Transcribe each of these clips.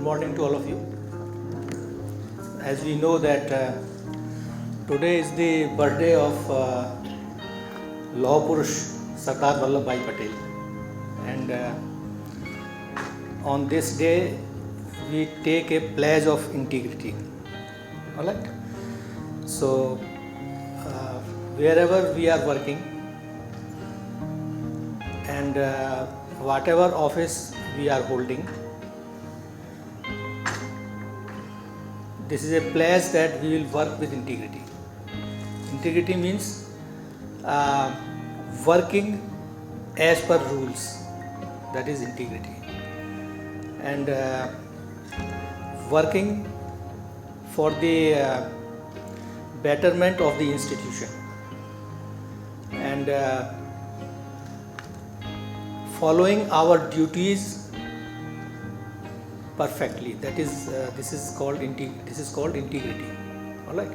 morning to all of you. As we know that today is the birthday of Lauh Purush Sardar Vallabhbhai Patel, and on this day we take a pledge of integrity. All right. So wherever we are working and whatever office we are holding, this is a pledge that we will work with integrity. Integrity means working as per rules, that is integrity, and working for the betterment of the institution, and following our duties perfectly. That is this is called integrity. All right.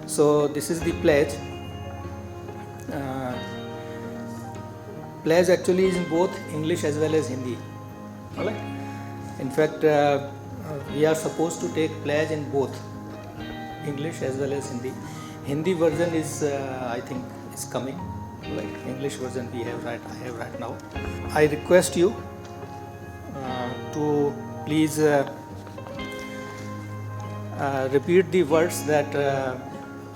So this is the pledge. Pledge actually is in both English as well as Hindi. All right. In fact, we are supposed to take pledge in both English as well as Hindi. Hindi version is I think is coming. Right. English version I have right now. I request you to please repeat the words that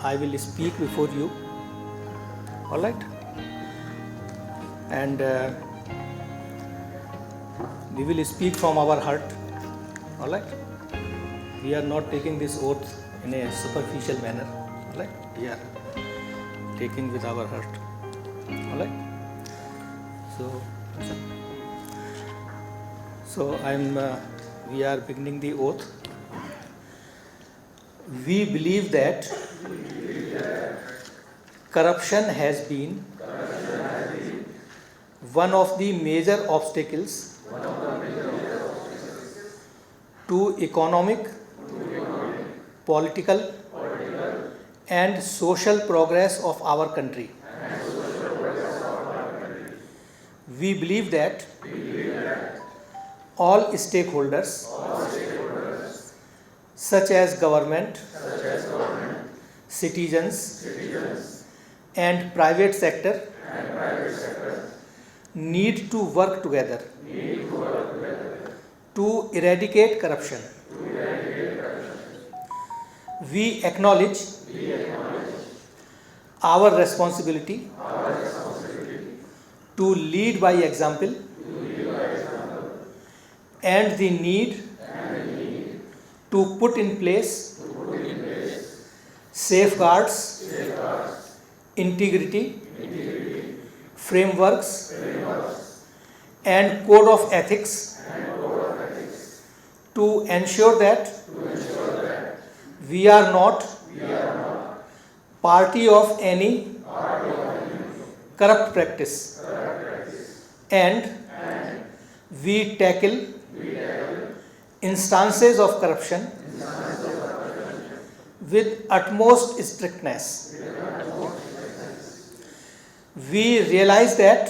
I will speak before you. All right. And we will speak from our heart. All right. We are not taking this oath in a superficial manner. All right. We are taking with our heart. All right. So we are beginning the oath. We believe that corruption has been one of the major obstacles to economic, political, and social progress of our country. We believe that all stakeholders, such as government, citizens, and private sector, need to work together to eradicate corruption. We acknowledge our responsibility to lead by example and the need to put in place safeguards, integrity, frameworks, and code of ethics to ensure that we are not party of any corrupt practice, and we tackle instances of corruption with utmost strictness. We realize that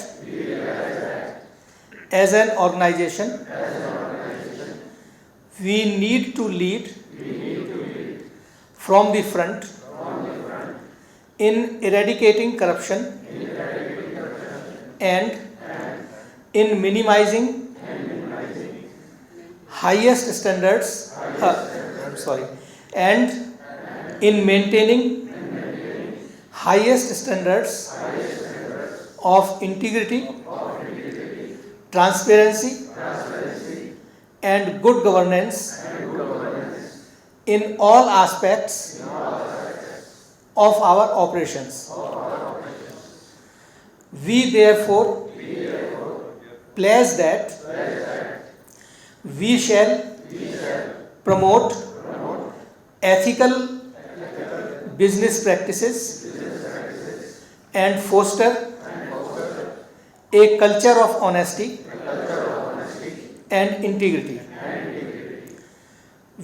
as an organization, we need to lead from the front in eradicating corruption and in minimizing highest standards and in maintaining highest standards of integrity, transparency, and good governance in all aspects of our operations. We therefore pledge that we shall promote ethical business practices and foster a culture of honesty and integrity.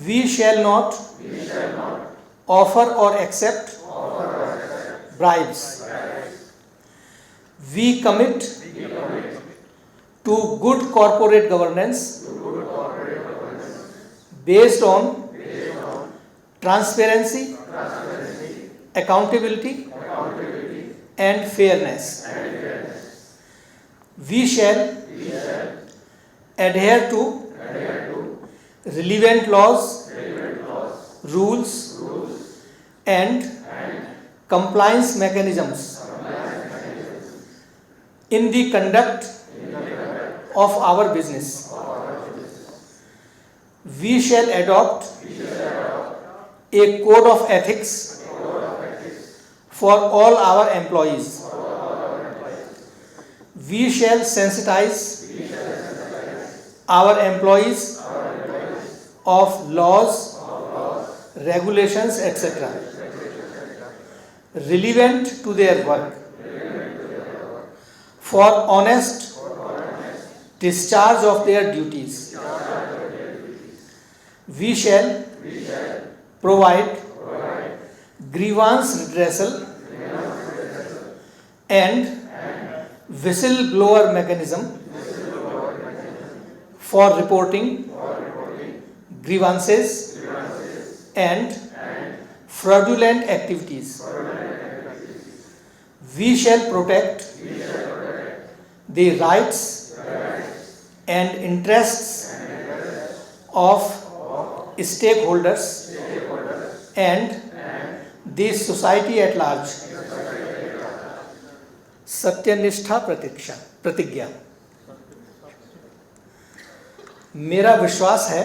We shall not offer or accept bribes. We commit to good corporate governance based on transparency, accountability, and fairness. We shall adhere to relevant laws, rules, and compliance mechanisms in the conduct of our business. We shall adopt a code of ethics for all our employees. We shall sensitize our employees of laws, regulations, etc. relevant to their work for honest discharge of their duties. We shall provide grievance redressal and whistleblower mechanism for reporting grievances and fraudulent activities. We shall protect the rights and interests of stakeholders and the society at large. सत्यनिष्ठा प्रतिज्ञा। मेरा विश्वास है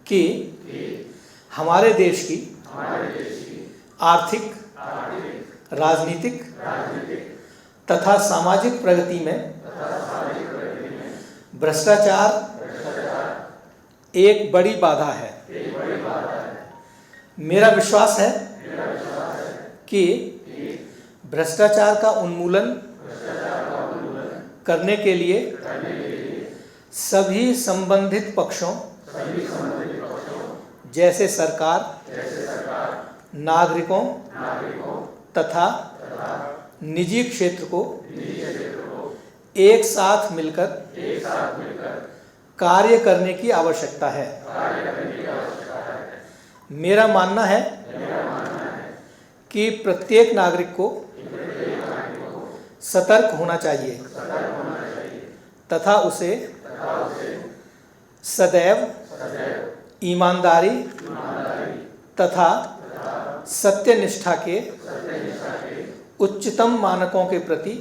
कि हमारे देश की आर्थिक, राजनीतिक तथा सामाजिक प्रगति में भ्रष्टाचार एक बड़ी बाधा है। मेरा विश्वास है कि भ्रष्टाचार का उन्मूलन करने के लिए सभी संबंधित पक्षों जैसे सरकार, नागरिकों तथा निजी क्षेत्र को एक साथ मिलकर कार्य करने की आवश्यकता है। मेरा मानना है कि प्रत्येक नागरिक को सतर्क होना चाहिए तथा उसे सदैव ईमानदारी तथा सत्यनिष्ठा के उच्चतम मानकों के प्रति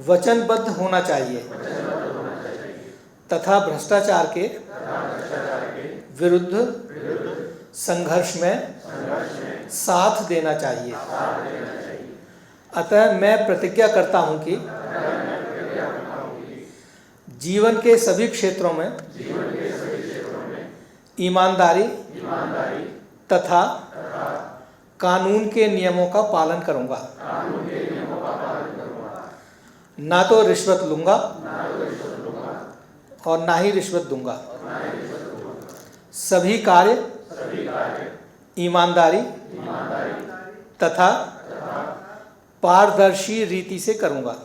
वचनबद्ध होना चाहिए तथा भ्रष्टाचार के विरुद्ध संघर्ष में साथ देना चाहिए। अतः मैं प्रतिज्ञा करता हूं कि जीवन के सभी क्षेत्रों में ईमानदारी तथा कानून के नियमों का पालन करूंगा। ना तो रिश्वत लूंगा और ना ही रिश्वत दूंगा। सभी कार्य ईमानदारी तथा पारदर्शी रीति से करूंगा।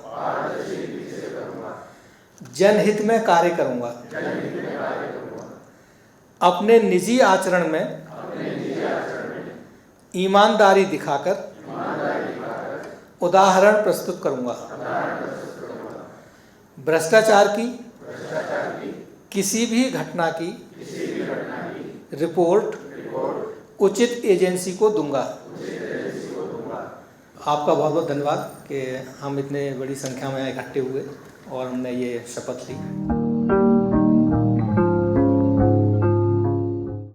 जनहित में कार्य करूंगा। अपने निजी आचरण में ईमानदारी दिखाकर उदाहरण प्रस्तुत करूंगा। भ्रष्टाचार की किसी भी घटना की रिपोर्ट उचित एजेंसी को दूंगा। आपका बहुत बहुत धन्यवाद कि हम इतने बड़ी संख्या में इकट्ठे हुए और हमने ये शपथ ली।